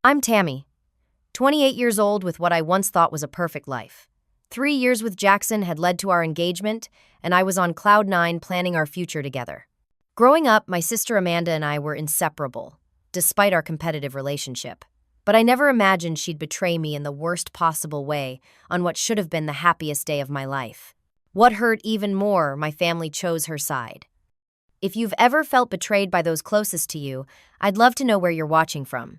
I'm Tammy, 28 years old with what I once thought was a perfect life. 3 years with Jackson had led to our engagement, and I was on cloud nine planning our future together. Growing up, my sister Amanda and I were inseparable, despite our competitive relationship. But I never imagined she'd betray me in the worst possible way on what should have been the happiest day of my life. What hurt even more, my family chose her side. If you've ever felt betrayed by those closest to you, I'd love to know where you're watching from.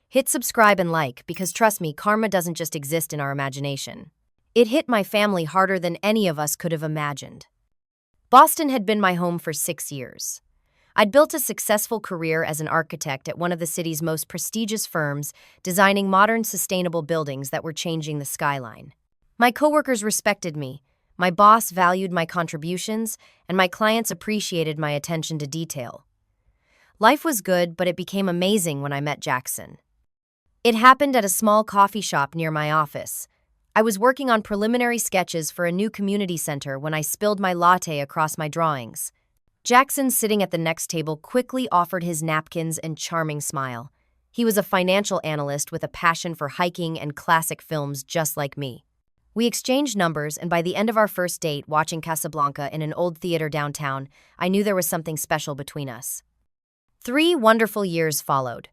Hit subscribe and like, because trust me, karma doesn't just exist in our imagination. It hit my family harder than any of us could have imagined. Boston had been my home for 6 years. I'd built a successful career as an architect at one of the city's most prestigious firms, designing modern, sustainable buildings that were changing the skyline. My coworkers respected me, my boss valued my contributions, and my clients appreciated my attention to detail. Life was good, but it became amazing when I met Jackson. It happened at a small coffee shop near my office. I was working on preliminary sketches for a new community center when I spilled my latte across my drawings. Jackson, sitting at the next table, quickly offered his napkins and charming smile. He was a financial analyst with a passion for hiking and classic films just like me. We exchanged numbers, and by the end of our first date, watching Casablanca in an old theater downtown, I knew there was something special between us. 3 wonderful years followed.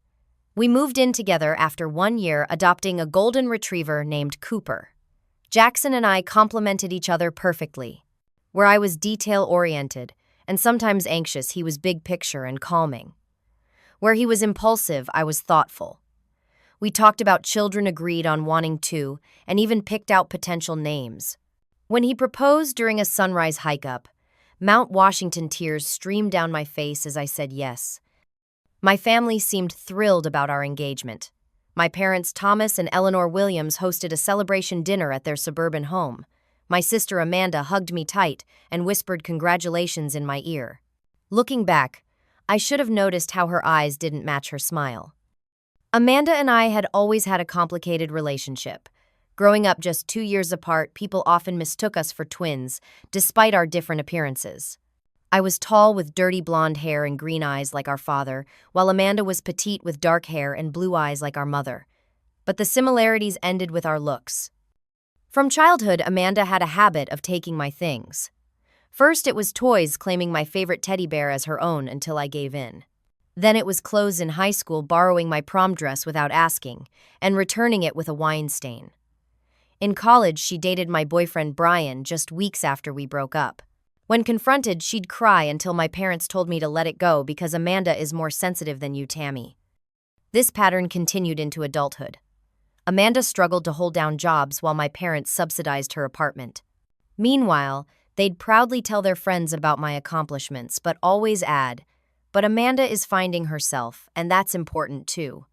We moved in together after 1 year, adopting a golden retriever named Cooper. Jackson and I complemented each other perfectly. Where I was detail-oriented and sometimes anxious, he was big picture and calming. Where he was impulsive, I was thoughtful. We talked about children, agreed on wanting 2, and even picked out potential names. When he proposed during a sunrise hike-up, Mount Washington, tears streamed down my face as I said yes. My family seemed thrilled about our engagement. My parents, Thomas and Eleanor Williams, hosted a celebration dinner at their suburban home. My sister Amanda hugged me tight and whispered congratulations in my ear. Looking back, I should have noticed how her eyes didn't match her smile. Amanda and I had always had a complicated relationship. Growing up just 2 years apart, people often mistook us for twins, despite our different appearances. I was tall with dirty blonde hair and green eyes like our father, while Amanda was petite with dark hair and blue eyes like our mother. But the similarities ended with our looks. From childhood, Amanda had a habit of taking my things. First, it was toys, claiming my favorite teddy bear as her own until I gave in. Then it was clothes in high school, borrowing my prom dress without asking, and returning it with a wine stain. In college, she dated my boyfriend Brian just weeks after we broke up. When confronted, she'd cry until my parents told me to let it go because Amanda is more sensitive than you, Tammy. This pattern continued into adulthood. Amanda struggled to hold down jobs while my parents subsidized her apartment. Meanwhile, they'd proudly tell their friends about my accomplishments, but always add, "But Amanda is finding herself, and that's important too."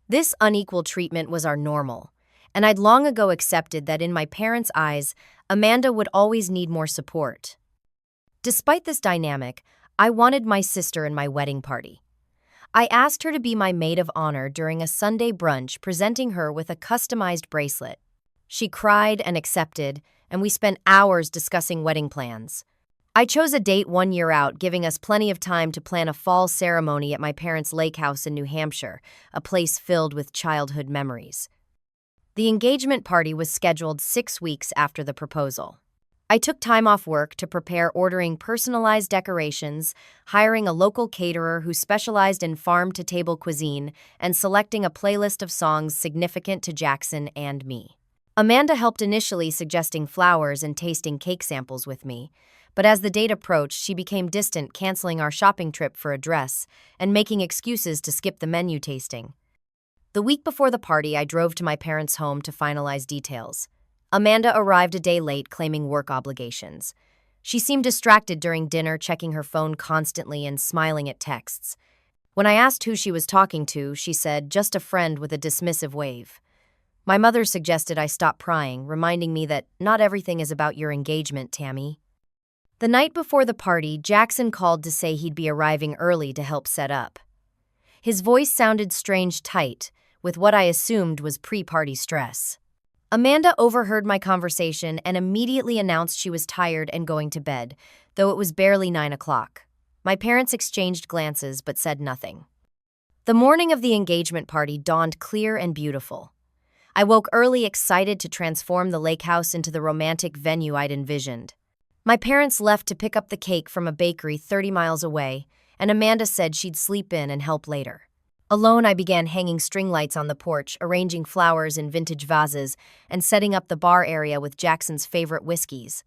This unequal treatment was our normal, and I'd long ago accepted that in my parents' eyes, Amanda would always need more support. Despite this dynamic, I wanted my sister in my wedding party. I asked her to be my maid of honor during a Sunday brunch, presenting her with a customized bracelet. She cried and accepted, and we spent hours discussing wedding plans. I chose a date 1 year out, giving us plenty of time to plan a fall ceremony at my parents' lake house in New Hampshire, a place filled with childhood memories. The engagement party was scheduled 6 weeks after the proposal. I took time off work to prepare, ordering personalized decorations, hiring a local caterer who specialized in farm-to-table cuisine, and selecting a playlist of songs significant to Jackson and me. Amanda helped initially, suggesting flowers and tasting cake samples with me, but as the date approached, she became distant, canceling our shopping trip for a dress and making excuses to skip the menu tasting. The week before the party, I drove to my parents' home to finalize details. Amanda arrived a day late, claiming work obligations. She seemed distracted during dinner, checking her phone constantly and smiling at texts. When I asked who she was talking to, she said, "Just a friend," with a dismissive wave. My mother suggested I stop prying, reminding me that not everything is about your engagement, Tammy. The night before the party, Jackson called to say he'd be arriving early to help set up. His voice sounded strange, tight, with what I assumed was pre-party stress. Amanda overheard my conversation and immediately announced she was tired and going to bed, though it was barely 9 o'clock. My parents exchanged glances but said nothing. The morning of the engagement party dawned clear and beautiful. I woke early, excited to transform the lake house into the romantic venue I'd envisioned. My parents left to pick up the cake from a bakery 30 miles away, and Amanda said she'd sleep in and help later. Alone, I began hanging string lights on the porch, arranging flowers in vintage vases, and setting up the bar area with Jackson's favorite whiskeys.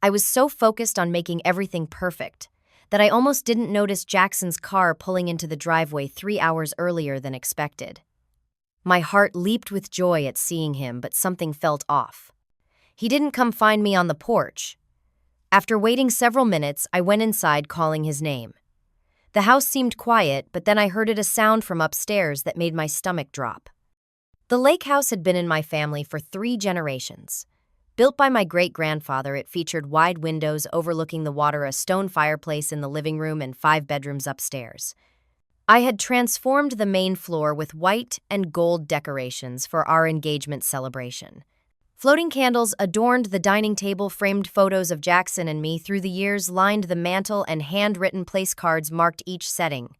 I was so focused on making everything perfect that I almost didn't notice Jackson's car pulling into the driveway 3 hours earlier than expected. My heart leaped with joy at seeing him, but something felt off. He didn't come find me on the porch. After waiting several minutes, I went inside calling his name. The house seemed quiet, but then I heard a sound from upstairs that made my stomach drop. The lake house had been in my family for 3 generations. Built by my great-grandfather, it featured wide windows overlooking the water, a stone fireplace in the living room, and 5 bedrooms upstairs. I had transformed the main floor with white and gold decorations for our engagement celebration. Floating candles adorned the dining table, framed photos of Jackson and me through the years lined the mantel, and handwritten place cards marked each setting.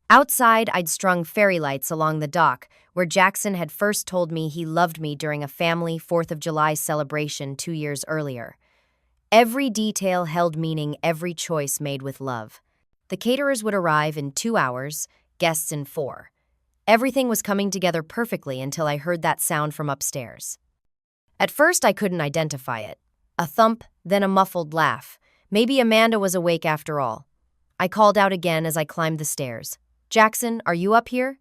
Outside, I'd strung fairy lights along the dock, where Jackson had first told me he loved me during a family 4th of July celebration 2 years earlier. Every detail held meaning, every choice made with love. The caterers would arrive in 2 hours, guests in 4. Everything was coming together perfectly until I heard that sound from upstairs. At first, I couldn't identify it. A thump, then a muffled laugh. Maybe Amanda was awake after all. I called out again as I climbed the stairs. "Jackson, are you up here?"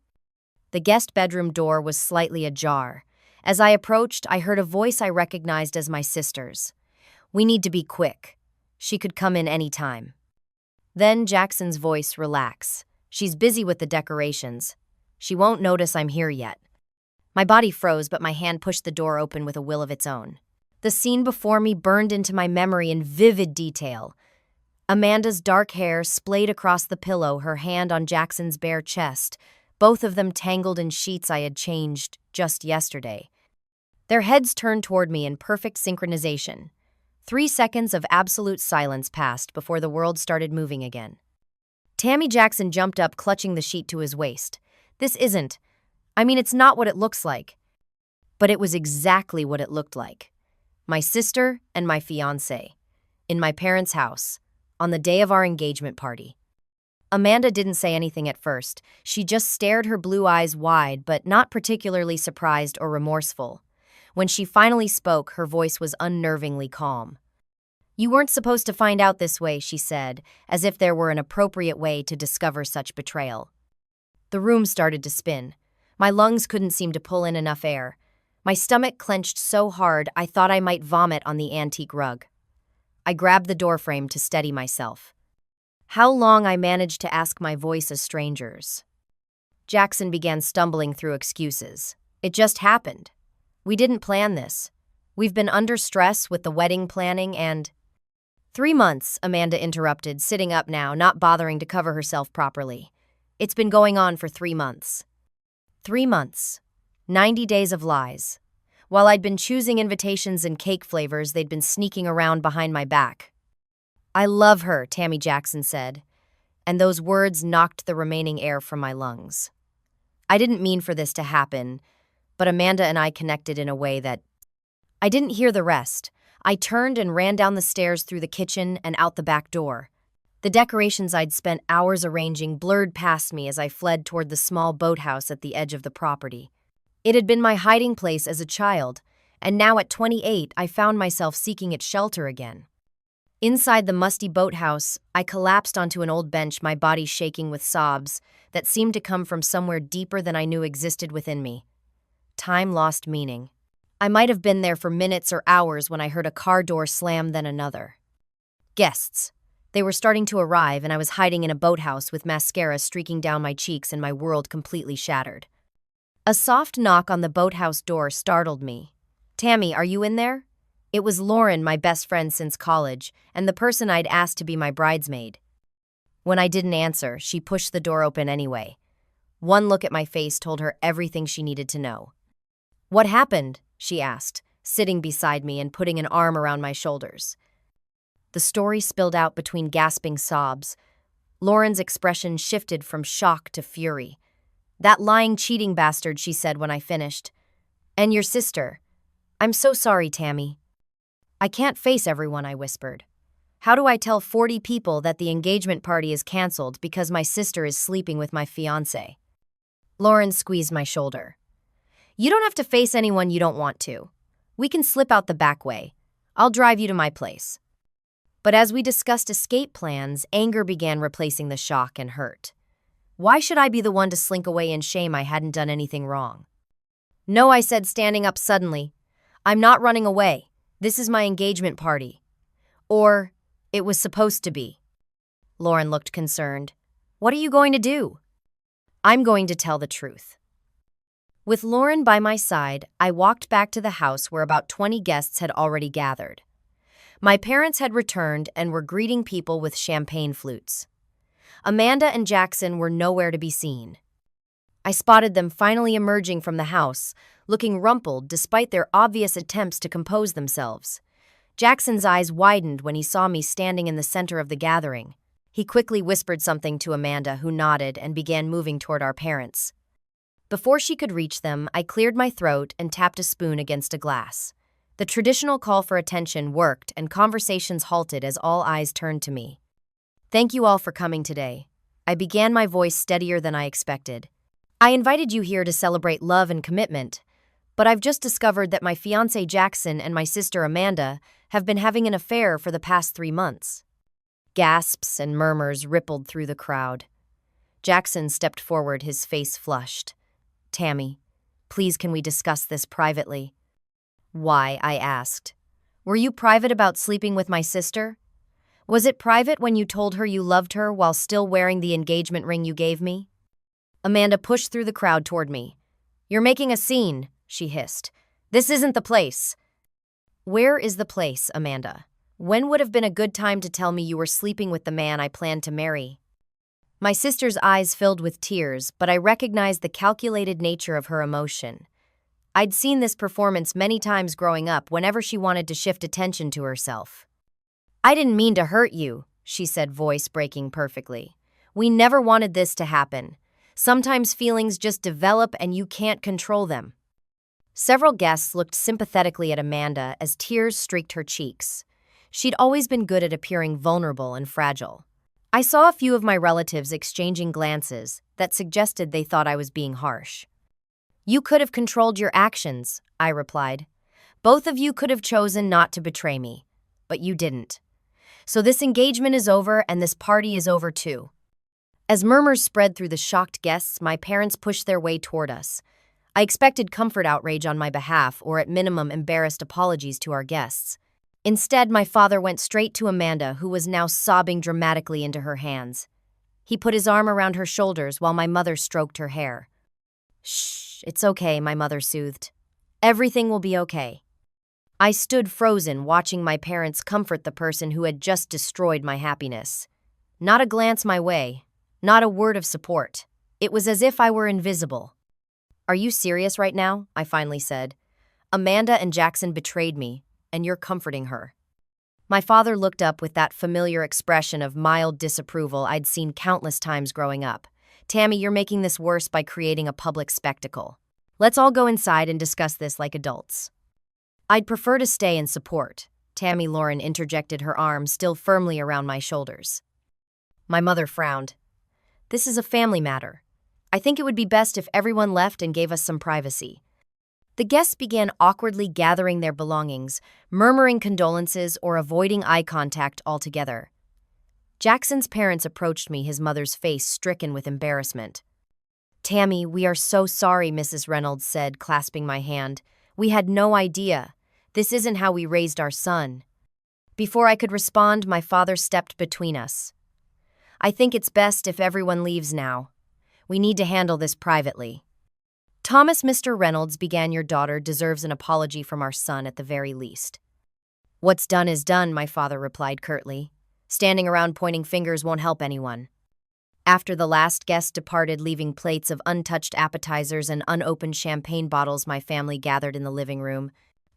The guest bedroom door was slightly ajar. As I approached, I heard a voice I recognized as my sister's. "We need to be quick. She could come in any time." Then Jackson's voice, "Relax. She's busy with the decorations. She won't notice I'm here yet." My body froze, but my hand pushed the door open with a will of its own. The scene before me burned into my memory in vivid detail. Amanda's dark hair splayed across the pillow, her hand on Jackson's bare chest, both of them tangled in sheets I had changed just yesterday. Their heads turned toward me in perfect synchronization. 3 seconds of absolute silence passed before the world started moving again. Tammy Jackson jumped up, clutching the sheet to his waist. It's not what it looks like. But it was exactly what it looked like. My sister and my fiancé, in my parents' house, on the day of our engagement party. Amanda didn't say anything at first. She just stared, her blue eyes wide, but not particularly surprised or remorseful. When she finally spoke, her voice was unnervingly calm. "You weren't supposed to find out this way," she said, as if there were an appropriate way to discover such betrayal. The room started to spin. My lungs couldn't seem to pull in enough air. My stomach clenched so hard I thought I might vomit on the antique rug. I grabbed the doorframe to steady myself. How long I managed to ask my voice a stranger's. Jackson began stumbling through excuses. "It just happened. We didn't plan this. We've been under stress with the wedding planning and—" "3 months," Amanda interrupted, sitting up now, not bothering to cover herself properly. "It's been going on for 3 months. 3 months. 90 days of lies. While I'd been choosing invitations and cake flavors, they'd been sneaking around behind my back." "I love her," Tammy Jackson said, and those words knocked the remaining air from my lungs. I didn't mean for this to happen, but Amanda and I connected in a way that— I didn't hear the rest. I turned and ran down the stairs, through the kitchen, and out the back door. The decorations I'd spent hours arranging blurred past me as I fled toward the small boathouse at the edge of the property. It had been my hiding place as a child, and now at 28, I found myself seeking its shelter again. Inside the musty boathouse, I collapsed onto an old bench, my body shaking with sobs that seemed to come from somewhere deeper than I knew existed within me. Time lost meaning. I might have been there for minutes or hours when I heard a car door slam, then another. Guests. They were starting to arrive, and I was hiding in a boathouse with mascara streaking down my cheeks and my world completely shattered. A soft knock on the boathouse door startled me. "Tammy, are you in there?" It was Lauren, my best friend since college, and the person I'd asked to be my bridesmaid. When I didn't answer, she pushed the door open anyway. One look at my face told her everything she needed to know. "What happened?" she asked, sitting beside me and putting an arm around my shoulders. The story spilled out between gasping sobs. Lauren's expression shifted from shock to fury. "That lying, cheating bastard," she said when I finished. "And your sister." "I'm so sorry, Tammy." "I can't face everyone," I whispered. "How do I tell 40 people that the engagement party is canceled because my sister is sleeping with my fiancé?" Lauren squeezed my shoulder. "You don't have to face anyone you don't want to. We can slip out the back way. I'll drive you to my place." But as we discussed escape plans, anger began replacing the shock and hurt. Why should I be the one to slink away in shame? I hadn't done anything wrong. "No," I said, standing up suddenly. "I'm not running away. This is my engagement party. Or, it was supposed to be." Lauren looked concerned. "What are you going to do?" "I'm going to tell the truth." With Lauren by my side, I walked back to the house where about 20 guests had already gathered. My parents had returned and were greeting people with champagne flutes. Amanda and Jackson were nowhere to be seen. I spotted them finally emerging from the house, looking rumpled despite their obvious attempts to compose themselves. Jackson's eyes widened when he saw me standing in the center of the gathering. He quickly whispered something to Amanda, who nodded and began moving toward our parents. Before she could reach them, I cleared my throat and tapped a spoon against a glass. The traditional call for attention worked, and conversations halted as all eyes turned to me. "Thank you all for coming today." I began, my voice steadier than I expected. "I invited you here to celebrate love and commitment, but I've just discovered that my fiancé Jackson and my sister Amanda have been having an affair for the past 3 months. Gasps and murmurs rippled through the crowd. Jackson stepped forward, his face flushed. "Tammy, please, can we discuss this privately?" "Why?" I asked. "Were you private about sleeping with my sister? Was it private when you told her you loved her while still wearing the engagement ring you gave me?" Amanda pushed through the crowd toward me. "You're making a scene," she hissed. "This isn't the place." "Where is the place, Amanda? When would have been a good time to tell me you were sleeping with the man I planned to marry?" My sister's eyes filled with tears, but I recognized the calculated nature of her emotion. I'd seen this performance many times growing up whenever she wanted to shift attention to herself. "I didn't mean to hurt you," she said, voice breaking perfectly. "We never wanted this to happen. Sometimes feelings just develop and you can't control them." Several guests looked sympathetically at Amanda as tears streaked her cheeks. She'd always been good at appearing vulnerable and fragile. I saw a few of my relatives exchanging glances that suggested they thought I was being harsh. "You could have controlled your actions," I replied. "Both of you could have chosen not to betray me, but you didn't. So this engagement is over and this party is over too." As murmurs spread through the shocked guests, my parents pushed their way toward us. I expected comfort outrage on my behalf, or at minimum embarrassed apologies to our guests. Instead, my father went straight to Amanda, who was now sobbing dramatically into her hands. He put his arm around her shoulders while my mother stroked her hair. "Shh, it's okay," my mother soothed. "Everything will be okay." I stood frozen, watching my parents comfort the person who had just destroyed my happiness. Not a glance my way, not a word of support. It was as if I were invisible. "Are you serious right now?" I finally said. "Amanda and Jackson betrayed me, and you're comforting her." My father looked up with that familiar expression of mild disapproval I'd seen countless times growing up. "Tammy, you're making this worse by creating a public spectacle. Let's all go inside and discuss this like adults." "I'd prefer to stay and support," Tammy. Lauren interjected, her arm still firmly around my shoulders. My mother frowned. "This is a family matter. I think it would be best if everyone left and gave us some privacy." The guests began awkwardly gathering their belongings, murmuring condolences or avoiding eye contact altogether. Jackson's parents approached me, his mother's face stricken with embarrassment. "Tammy, we are so sorry," Mrs. Reynolds said, clasping my hand. "We had no idea. This isn't how we raised our son." Before I could respond, my father stepped between us. "I think it's best if everyone leaves now. We need to handle this privately." "Thomas," Mr. Reynolds began, "your daughter deserves an apology from our son at the very least." "What's done is done," my father replied curtly. "Standing around pointing fingers won't help anyone." After the last guest departed, leaving plates of untouched appetizers and unopened champagne bottles, my family gathered in the living room.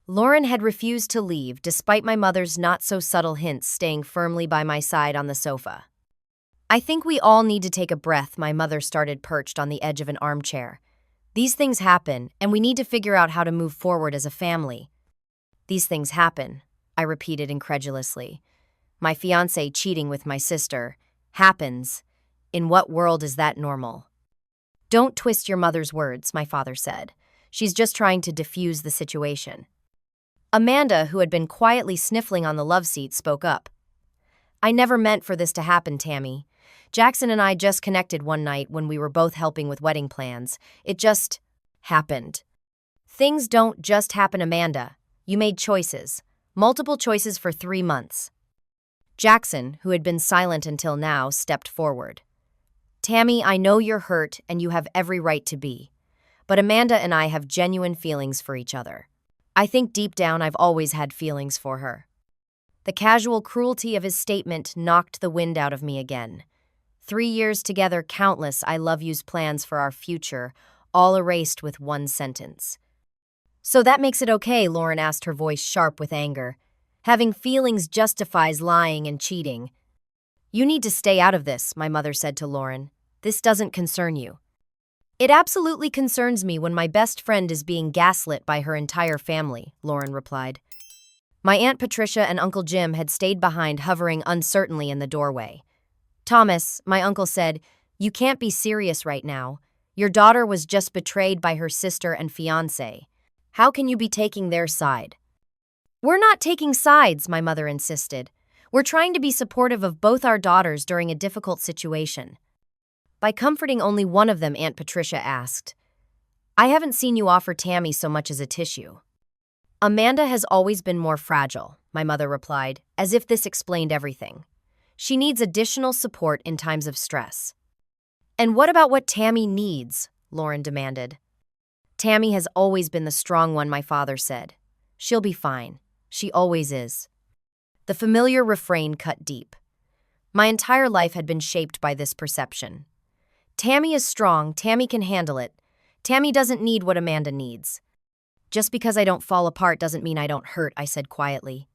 Lauren had refused to leave, despite my mother's not-so-subtle hints, staying firmly by my side on the sofa. I think we all need to take a breath, my mother started perched on the edge of an armchair. These things happen, and we need to figure out how to move forward as a family. These things happen, I repeated incredulously. My fiancé cheating with my sister. Happens. In what world is that normal? Don't twist your mother's words, my father said. She's just trying to diffuse the situation. Amanda, who had been quietly sniffling on the love seat, spoke up. I never meant for this to happen, Tammy. Jackson and I just connected one night when we were both helping with wedding plans. It just happened. Things don't just happen, Amanda. You made choices. Multiple choices for 3 months. Jackson, who had been silent until now, stepped forward. Tammy, I know you're hurt and you have every right to be. But Amanda and I have genuine feelings for each other. I think deep down I've always had feelings for her. The casual cruelty of his statement knocked the wind out of me again. 3 years together, countless I love you's plans for our future, all erased with one sentence. So that makes it okay, Lauren asked, her voice sharp with anger. Having feelings justifies lying and cheating. You need to stay out of this, my mother said to Lauren. This doesn't concern you. It absolutely concerns me when my best friend is being gaslit by her entire family, Lauren replied. My Aunt Patricia and Uncle Jim had stayed behind, hovering uncertainly in the doorway. Thomas, my uncle said, you can't be serious right now. Your daughter was just betrayed by her sister and fiancé. How can you be taking their side? We're not taking sides, my mother insisted. We're trying to be supportive of both our daughters during a difficult situation. By comforting only one of them, Aunt Patricia asked, I haven't seen you offer Tammy so much as a tissue. Amanda has always been more fragile, my mother replied, as if this explained everything. She needs additional support in times of stress. And what about what Tammy needs? Lauren demanded. Tammy has always been the strong one, my father said. She'll be fine. She always is. The familiar refrain cut deep. My entire life had been shaped by this perception. Tammy is strong, Tammy can handle it. Tammy doesn't need what Amanda needs. Just because I don't fall apart doesn't mean I don't hurt, I said quietly.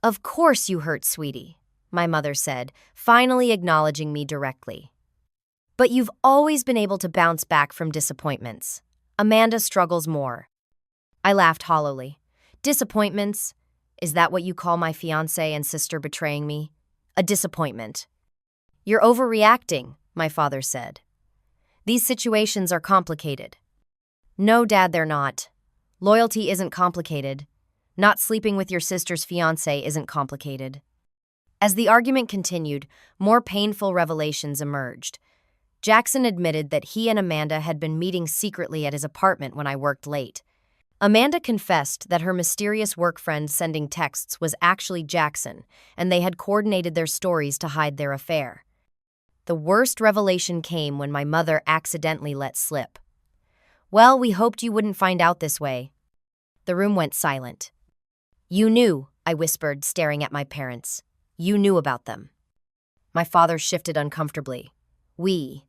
Of course you hurt, sweetie, my mother said, finally acknowledging me directly. But you've always been able to bounce back from disappointments. Amanda struggles more. I laughed hollowly. Disappointments? Is that what you call my fiancé and sister betraying me? A disappointment. You're overreacting, my father said. These situations are complicated. No, Dad, they're not. Loyalty isn't complicated. Not sleeping with your sister's fiancé isn't complicated. As the argument continued, more painful revelations emerged. Jackson admitted that he and Amanda had been meeting secretly at his apartment when I worked late. Amanda confessed that her mysterious work friend sending texts was actually Jackson, and they had coordinated their stories to hide their affair. The worst revelation came when my mother accidentally let slip. Well, we hoped you wouldn't find out this way. The room went silent. You knew, I whispered, staring at my parents. You knew about them. My father shifted uncomfortably. We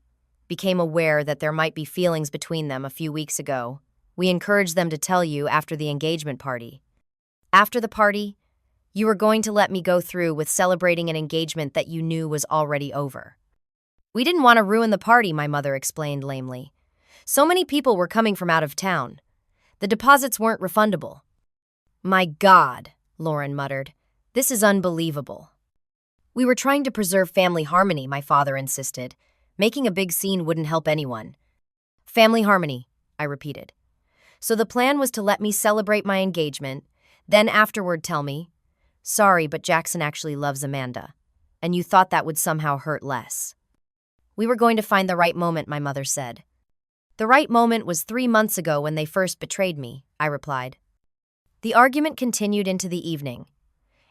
became aware that there might be feelings between them a few weeks ago. We encouraged them to tell you after the engagement party. After the party, you were going to let me go through with celebrating an engagement that you knew was already over. We didn't want to ruin the party, my mother explained lamely. So many people were coming from out of town. The deposits weren't refundable. My God, Lauren muttered. This is unbelievable. We were trying to preserve family harmony, my father insisted. Making a big scene wouldn't help anyone. Family harmony, I repeated. So the plan was to let me celebrate my engagement, then afterward tell me, sorry, but Jackson actually loves Amanda, and you thought that would somehow hurt less. We were going to find the right moment, my mother said. The right moment was 3 months ago when they first betrayed me, I replied. The argument continued into the evening.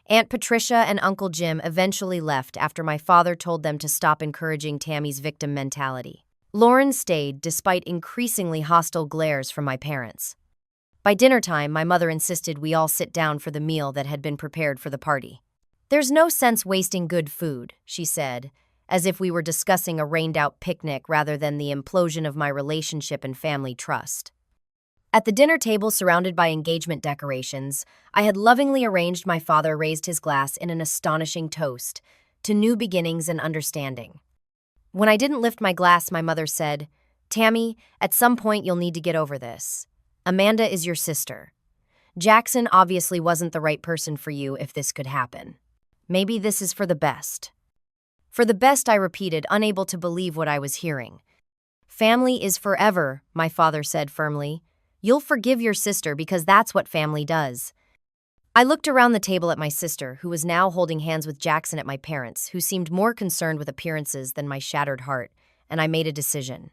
Aunt Patricia and Uncle Jim eventually left after my father told them to stop encouraging Tammy's victim mentality. Lauren stayed despite increasingly hostile glares from my parents. By dinner time, my mother insisted we all sit down for the meal that had been prepared for the party. There's no sense wasting good food, she said, as if we were discussing a rained-out picnic rather than the implosion of my relationship and family trust. At the dinner table surrounded by engagement decorations, I had lovingly arranged. My father raised his glass in an astonishing toast to new beginnings and understanding. When I didn't lift my glass, my mother said, "Tammy, at some point you'll need to get over this. Amanda is your sister. Jackson obviously wasn't the right person for you if this could happen. Maybe this is for the best." For the best, I repeated, unable to believe what I was hearing. "Family is forever," my father said firmly. "You'll forgive your sister because that's what family does." I looked around the table at my sister, who was now holding hands with Jackson, at my parents, who seemed more concerned with appearances than my shattered heart, and I made a decision.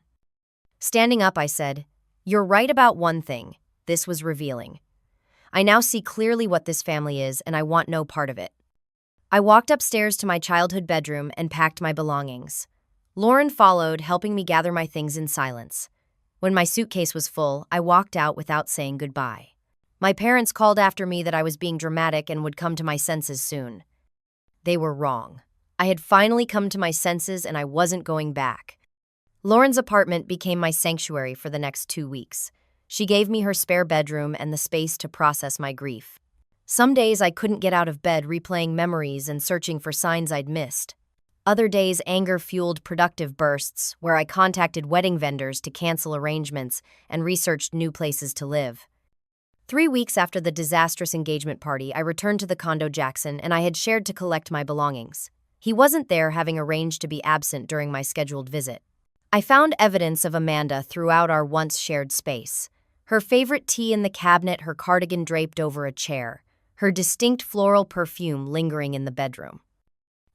Standing up, I said, "You're right about one thing." This was revealing. "I now see clearly what this family is, and I want no part of it." I walked upstairs to my childhood bedroom and packed my belongings. Lauren followed, helping me gather my things in silence. When my suitcase was full, I walked out without saying goodbye. My parents called after me that I was being dramatic and would come to my senses soon. They were wrong. I had finally come to my senses and I wasn't going back. Lauren's apartment became my sanctuary for the next 2 weeks. She gave me her spare bedroom and the space to process my grief. Some days I couldn't get out of bed, replaying memories and searching for signs I'd missed. Other days, anger fueled productive bursts, where I contacted wedding vendors to cancel arrangements and researched new places to live. 3 weeks after the disastrous engagement party, I returned to the condo Jackson and I had shared to collect my belongings. He wasn't there, having arranged to be absent during my scheduled visit. I found evidence of Amanda throughout our once shared space. Her favorite tea in the cabinet, her cardigan draped over a chair, her distinct floral perfume lingering in the bedroom.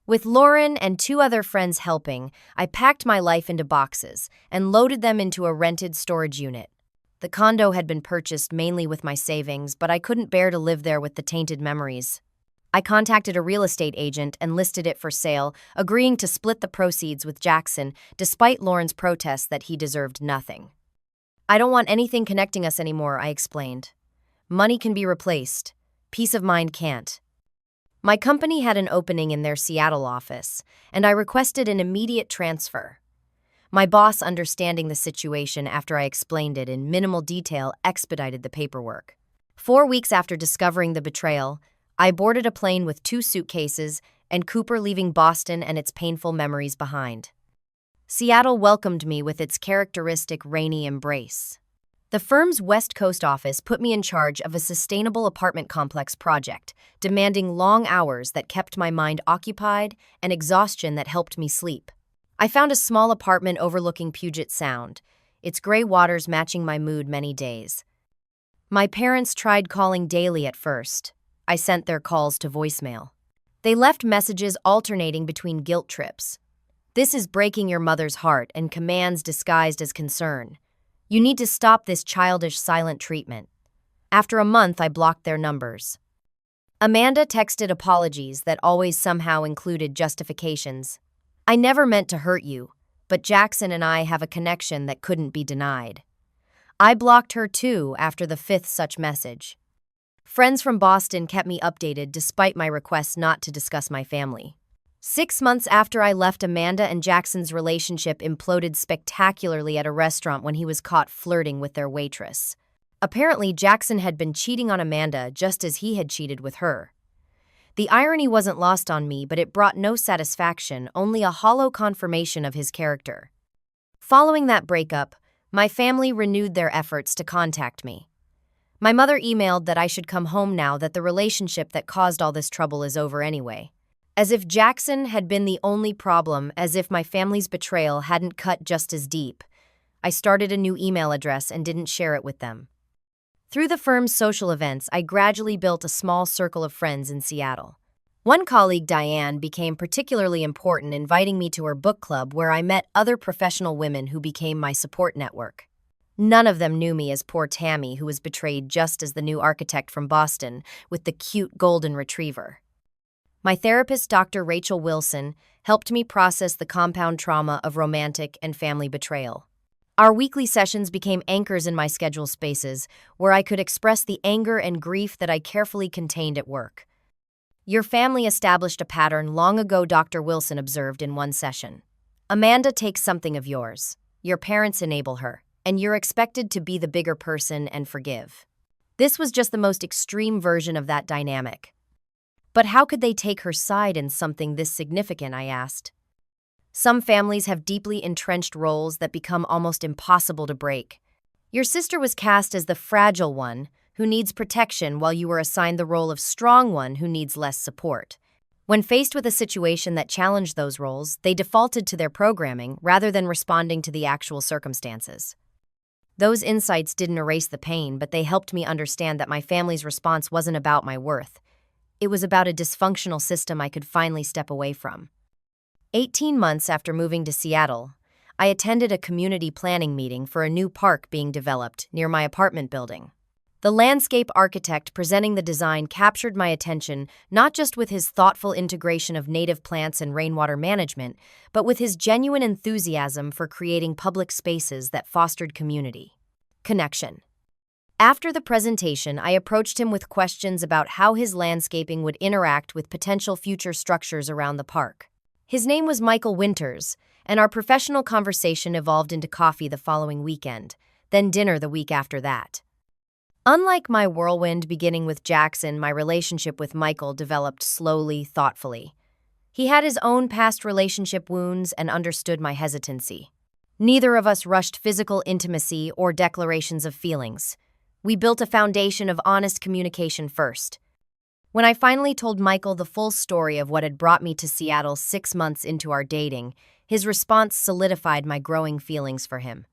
With Lauren and 2 other friends helping, I packed my life into boxes and loaded them into a rented storage unit. The condo had been purchased mainly with my savings, but I couldn't bear to live there with the tainted memories. I contacted a real estate agent and listed it for sale, agreeing to split the proceeds with Jackson, despite Lauren's protests that he deserved nothing. "I don't want anything connecting us anymore," I explained. "Money can be replaced. Peace of mind can't." My company had an opening in their Seattle office, and I requested an immediate transfer. My boss, understanding the situation after I explained it in minimal detail, expedited the paperwork. 4 weeks after discovering the betrayal, I boarded a plane with 2 suitcases and Cooper, leaving Boston and its painful memories behind. Seattle welcomed me with its characteristic rainy embrace. The firm's West Coast office put me in charge of a sustainable apartment complex project, demanding long hours that kept my mind occupied and exhaustion that helped me sleep. I found a small apartment overlooking Puget Sound, its gray waters matching my mood many days. My parents tried calling daily at first. I sent their calls to voicemail. They left messages alternating between guilt trips. "This is breaking your mother's heart," and commands disguised as concern. "You need to stop this childish silent treatment." After a month, I blocked their numbers. Amanda texted apologies that always somehow included justifications. "I never meant to hurt you, but Jackson and I have a connection that couldn't be denied." I blocked her too after the 5th such message. Friends from Boston kept me updated despite my requests not to discuss my family. 6 months after I left, Amanda and Jackson's relationship imploded spectacularly at a restaurant when he was caught flirting with their waitress. Apparently, Jackson had been cheating on Amanda just as he had cheated with her. The irony wasn't lost on me, but it brought no satisfaction, only a hollow confirmation of his character. Following that breakup, my family renewed their efforts to contact me. My mother emailed that I should come home now, that the relationship that caused all this trouble is over anyway. As if Jackson had been the only problem, as if my family's betrayal hadn't cut just as deep. I started a new email address and didn't share it with them. Through the firm's social events, I gradually built a small circle of friends in Seattle. One colleague, Diane, became particularly important, inviting me to her book club where I met other professional women who became my support network. None of them knew me as poor Tammy, who was betrayed just as the new architect from Boston with the cute golden retriever. My therapist, Dr. Rachel Wilson, helped me process the compound trauma of romantic and family betrayal. Our weekly sessions became anchors in my schedule spaces, where I could express the anger and grief that I carefully contained at work. "Your family established a pattern long ago," Dr. Wilson observed in one session. "Amanda takes something of yours. Your parents enable her, and you're expected to be the bigger person and forgive." This was just the most extreme version of that dynamic. But how could they take her side in something this significant, I asked. Some families have deeply entrenched roles that become almost impossible to break. Your sister was cast as the fragile one who needs protection while you were assigned the role of strong one who needs less support. When faced with a situation that challenged those roles, they defaulted to their programming rather than responding to the actual circumstances. Those insights didn't erase the pain, but they helped me understand that my family's response wasn't about my worth. It was about a dysfunctional system I could finally step away from. 18 months after moving to Seattle, I attended a community planning meeting for a new park being developed near my apartment building. The landscape architect presenting the design captured my attention not just with his thoughtful integration of native plants and rainwater management, but with his genuine enthusiasm for creating public spaces that fostered community connection. After the presentation, I approached him with questions about how his landscaping would interact with potential future structures around the park. His name was Michael Winters, and our professional conversation evolved into coffee the following weekend, then dinner the week after that. Unlike my whirlwind beginning with Jackson, my relationship with Michael developed slowly, thoughtfully. He had his own past relationship wounds and understood my hesitancy. Neither of us rushed physical intimacy or declarations of feelings. We built a foundation of honest communication first. When I finally told Michael the full story of what had brought me to Seattle 6 months into our dating, his response solidified my growing feelings for him.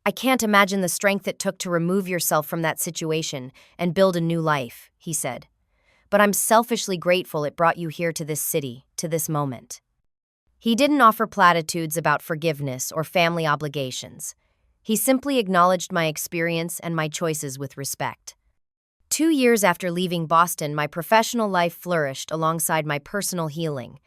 "I can't imagine the strength it took to remove yourself from that situation and build a new life," he said. "But I'm selfishly grateful it brought you here to this city, to this moment." He didn't offer platitudes about forgiveness or family obligations. He simply acknowledged my experience and my choices with respect. 2 years after leaving Boston, my professional life flourished alongside my personal healing.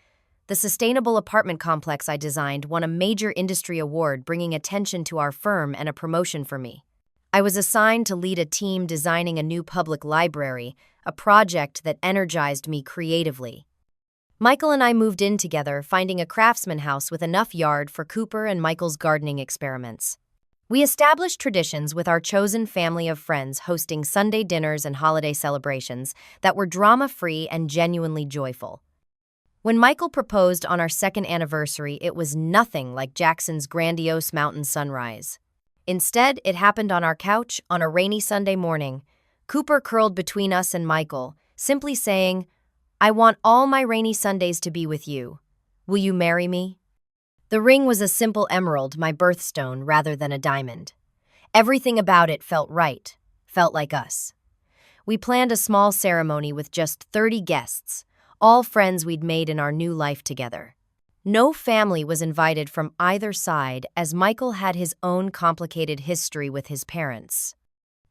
The sustainable apartment complex I designed won a major industry award, bringing attention to our firm and a promotion for me. I was assigned to lead a team designing a new public library, a project that energized me creatively. Michael and I moved in together, finding a craftsman house with enough yard for Cooper and Michael's gardening experiments. We established traditions with our chosen family of friends, hosting Sunday dinners and holiday celebrations that were drama-free and genuinely joyful. When Michael proposed on our second anniversary, it was nothing like Jackson's grandiose mountain sunrise. Instead, it happened on our couch on a rainy Sunday morning. Cooper curled between us and Michael, simply saying, "I want all my rainy Sundays to be with you. Will you marry me?" The ring was a simple emerald, my birthstone, rather than a diamond. Everything about it felt right, felt like us. We planned a small ceremony with just 30 guests, all friends we'd made in our new life together. No family was invited from either side, as Michael had his own complicated history with his parents.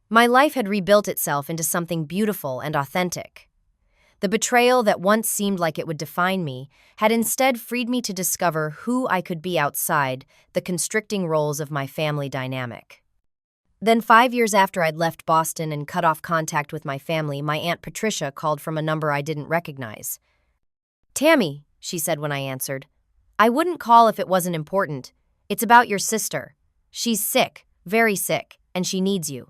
My life had rebuilt itself into something beautiful and authentic. The betrayal that once seemed like it would define me had instead freed me to discover who I could be outside the constricting roles of my family dynamic. Then 5 years after I'd left Boston and cut off contact with my family, my Aunt Patricia called from a number I didn't recognize. "Tammy," she said when I answered, "I wouldn't call if it wasn't important. It's about your sister. She's sick, very sick, and she needs you."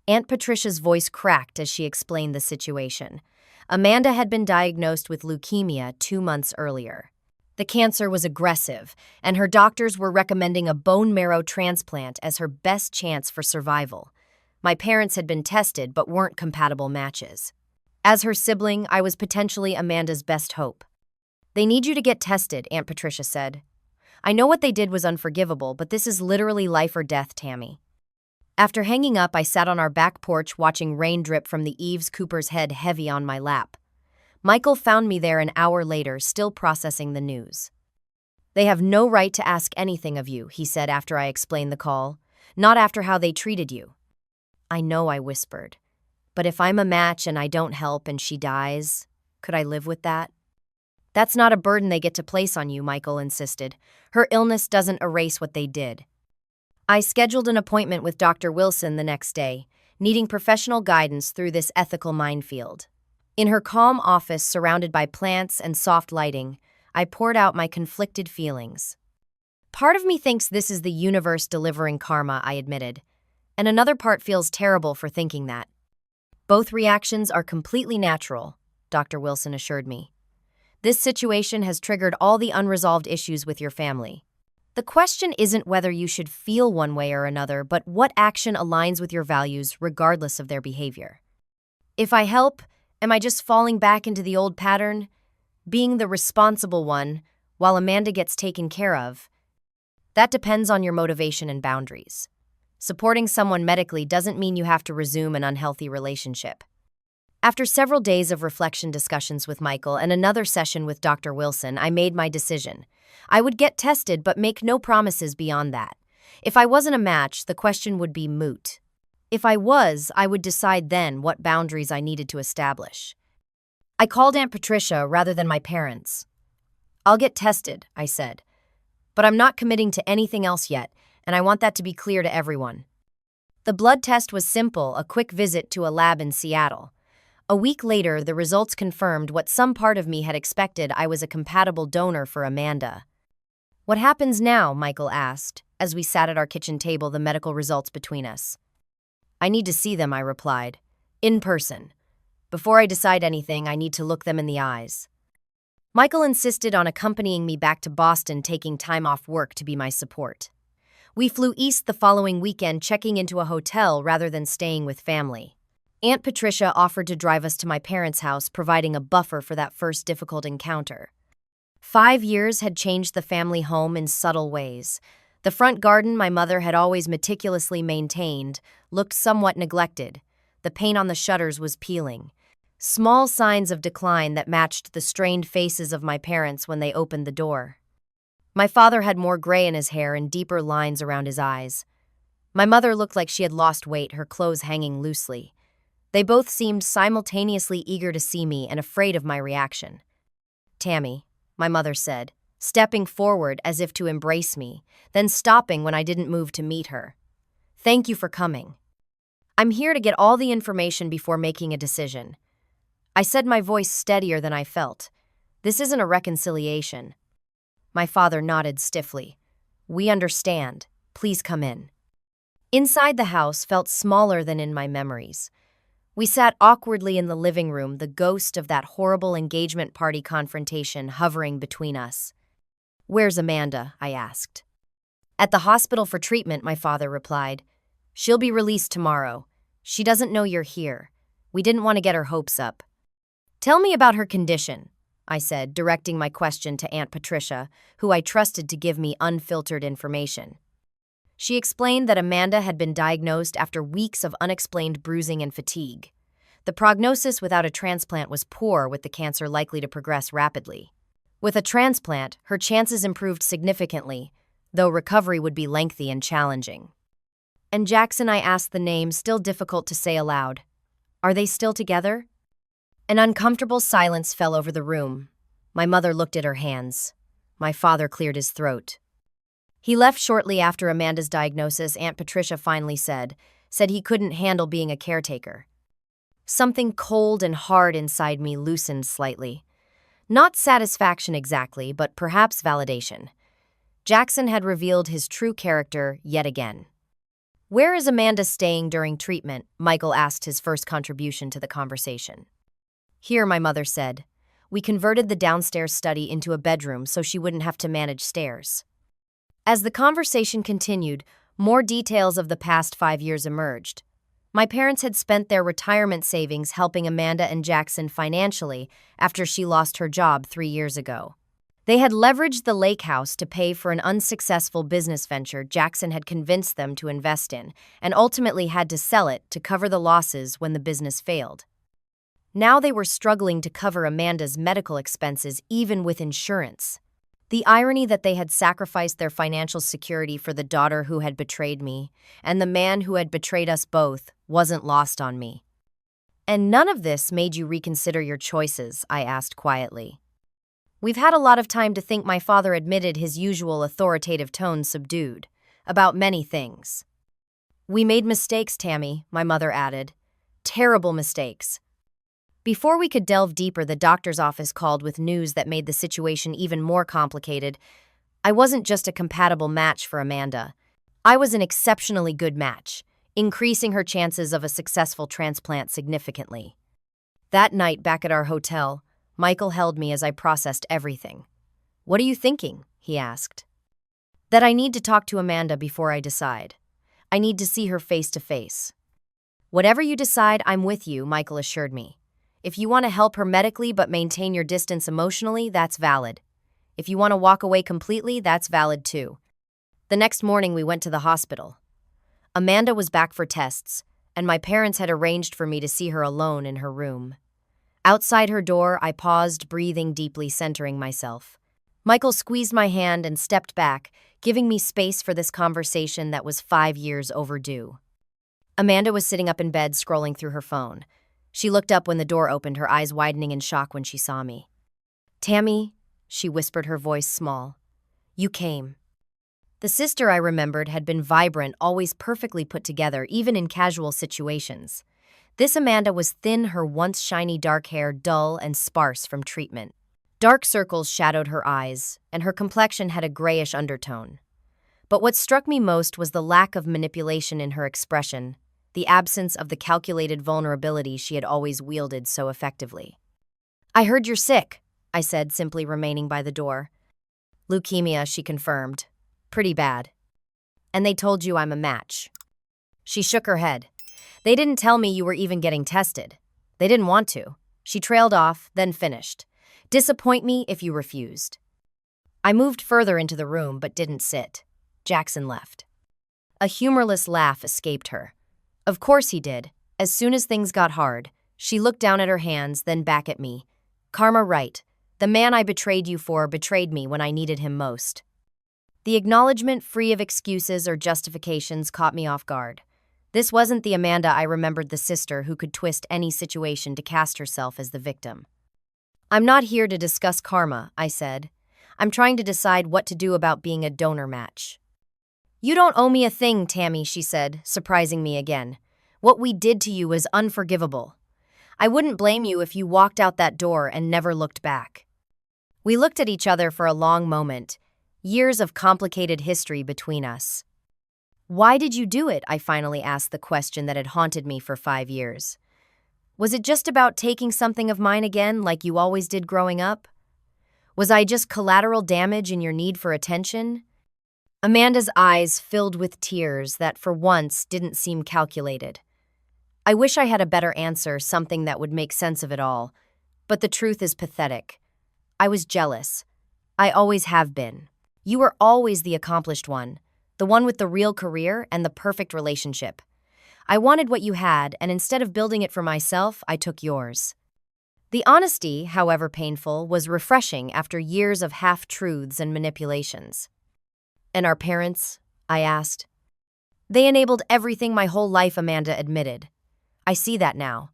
Aunt Patricia's voice cracked as she explained the situation. Amanda had been diagnosed with leukemia 2 months earlier. The cancer was aggressive, and her doctors were recommending a bone marrow transplant as her best chance for survival. My parents had been tested but weren't compatible matches. As her sibling, I was potentially Amanda's best hope. "They need you to get tested," Aunt Patricia said. "I know what they did was unforgivable, but this is literally life or death, Tammy." After hanging up, I sat on our back porch watching rain drip from the eaves, Cooper's head heavy on my lap. Michael found me there an hour later, still processing the news. "They have no right to ask anything of you," he said after I explained the call. "Not after how they treated you." "I know," I whispered. "But if I'm a match and I don't help and she dies, could I live with that?" "That's not a burden they get to place on you," Michael insisted. "Her illness doesn't erase what they did." I scheduled an appointment with Dr. Wilson the next day, needing professional guidance through this ethical minefield. In her calm office surrounded by plants and soft lighting, I poured out my conflicted feelings. "Part of me thinks this is the universe delivering karma," I admitted, "and another part feels terrible for thinking that." "Both reactions are completely natural," Dr. Wilson assured me. This situation has triggered all the unresolved issues with your family. The question isn't whether you should feel one way or another, but what action aligns with your values regardless of their behavior. If I help, am I just falling back into the old pattern? Being the responsible one while Amanda gets taken care of? That depends on your motivation and boundaries. Supporting someone medically doesn't mean you have to resume an unhealthy relationship. After several days of reflection discussions with Michael and another session with Dr. Wilson, I made my decision. I would get tested but make no promises beyond that. If I wasn't a match, the question would be moot. If I was, I would decide then what boundaries I needed to establish. I called Aunt Patricia rather than my parents. "I'll get tested," I said. "But I'm not committing to anything else yet, and I want that to be clear to everyone." The blood test was simple, a quick visit to a lab in Seattle. A week later, the results confirmed what some part of me had expected: I was a compatible donor for Amanda. "What happens now?" Michael asked, as we sat at our kitchen table, the medical results between us. "I need to see them," I replied. "In person. Before I decide anything, I need to look them in the eyes." Michael insisted on accompanying me back to Boston, taking time off work to be my support. We flew east the following weekend, checking into a hotel rather than staying with family. Aunt Patricia offered to drive us to my parents' house, providing a buffer for that first difficult encounter. 5 years had changed the family home in subtle ways. The front garden my mother had always meticulously maintained looked somewhat neglected. The paint on the shutters was peeling. Small signs of decline that matched the strained faces of my parents when they opened the door. My father had more gray in his hair and deeper lines around his eyes. My mother looked like she had lost weight, her clothes hanging loosely. They both seemed simultaneously eager to see me and afraid of my reaction. "Tammy," my mother said, stepping forward as if to embrace me, then stopping when I didn't move to meet her. "Thank you for coming. I'm here to get all the information before making a decision." I said, my voice steadier than I felt. "This isn't a reconciliation." My father nodded stiffly. "We understand. Please come in." Inside the house felt smaller than in my memories. We sat awkwardly in the living room, the ghost of that horrible engagement party confrontation hovering between us. "Where's Amanda?" I asked. "At the hospital for treatment," my father replied. "She'll be released tomorrow. She doesn't know you're here. We didn't want to get her hopes up." "Tell me about her condition," I said, directing my question to Aunt Patricia, who I trusted to give me unfiltered information. She explained that Amanda had been diagnosed after weeks of unexplained bruising and fatigue. The prognosis without a transplant was poor, with the cancer likely to progress rapidly. With a transplant, her chances improved significantly, though recovery would be lengthy and challenging. "And Jackson?" I asked, the name still difficult to say aloud. "Are they still together?" An uncomfortable silence fell over the room. My mother looked at her hands. My father cleared his throat. "He left shortly after Amanda's diagnosis," Aunt Patricia finally said he couldn't handle being a caretaker. Something cold and hard inside me loosened slightly. Not satisfaction exactly, but perhaps validation. Jackson had revealed his true character yet again. "Where is Amanda staying during treatment?" Michael asked, his first contribution to the conversation. "Here," my mother said. "We converted the downstairs study into a bedroom so she wouldn't have to manage stairs." As the conversation continued, more details of the past 5 years emerged. My parents had spent their retirement savings helping Amanda and Jackson financially after she lost her job 3 years ago. They had leveraged the lake house to pay for an unsuccessful business venture Jackson had convinced them to invest in, and ultimately had to sell it to cover the losses when the business failed. Now they were struggling to cover Amanda's medical expenses, even with insurance. The irony that they had sacrificed their financial security for the daughter who had betrayed me, and the man who had betrayed us both, wasn't lost on me. "And none of this made you reconsider your choices?" I asked quietly. "We've had a lot of time to think," my father admitted, his usual authoritative tone subdued, "about many things." "We made mistakes, Tammy," my mother added. "Terrible mistakes." Before we could delve deeper, the doctor's office called with news that made the situation even more complicated. I wasn't just a compatible match for Amanda. I was an exceptionally good match, increasing her chances of a successful transplant significantly. That night back at our hotel, Michael held me as I processed everything. "What are you thinking?" he asked. "That I need to talk to Amanda before I decide. I need to see her face to face." "Whatever you decide, I'm with you," Michael assured me. "If you want to help her medically but maintain your distance emotionally, that's valid. If you want to walk away completely, that's valid too." The next morning, we went to the hospital. Amanda was back for tests, and my parents had arranged for me to see her alone in her room. Outside her door, I paused, breathing deeply, centering myself. Michael squeezed my hand and stepped back, giving me space for this conversation that was 5 years overdue. Amanda was sitting up in bed, scrolling through her phone. She looked up when the door opened, her eyes widening in shock when she saw me. "Tammy," she whispered, her voice small. "You came." The sister I remembered had been vibrant, always perfectly put together, even in casual situations. This Amanda was thin, her once shiny dark hair dull and sparse from treatment. Dark circles shadowed her eyes, and her complexion had a grayish undertone. But what struck me most was the lack of manipulation in her expression, the absence of the calculated vulnerability she had always wielded so effectively. "I heard you're sick," I said, simply remaining by the door. "Leukemia," she confirmed. "Pretty bad." "And they told you I'm a match." She shook her head. "They didn't tell me you were even getting tested. They didn't want to." She trailed off, then finished. "Disappoint me if you refused." I moved further into the room but didn't sit. Jackson left. A humorless laugh escaped her. "Of course he did. As soon as things got hard." She looked down at her hands, then back at me. "Karma right. The man I betrayed you for betrayed me when I needed him most." The acknowledgement, free of excuses or justifications, caught me off guard. This wasn't the Amanda I remembered, the sister who could twist any situation to cast herself as the victim. "I'm not here to discuss karma," I said. "I'm trying to decide what to do about being a donor match." "You don't owe me a thing, Tammy," she said, surprising me again. "What we did to you is unforgivable. I wouldn't blame you if you walked out that door and never looked back." We looked at each other for a long moment, years of complicated history between us. "Why did you do it?" I finally asked, the question that had haunted me for 5 years. "Was it just about taking something of mine again, like you always did growing up? Was I just collateral damage in your need for attention?" Amanda's eyes filled with tears that for once didn't seem calculated. I wish I had a better answer, something that would make sense of it all. But the truth is pathetic. I was jealous. I always have been. You were always the accomplished one, the one with the real career and the perfect relationship. I wanted what you had, and instead of building it for myself, I took yours. The honesty, however painful, was refreshing after years of half-truths and manipulations. "And our parents?" I asked. "They enabled everything my whole life," Amanda admitted. "I see that now.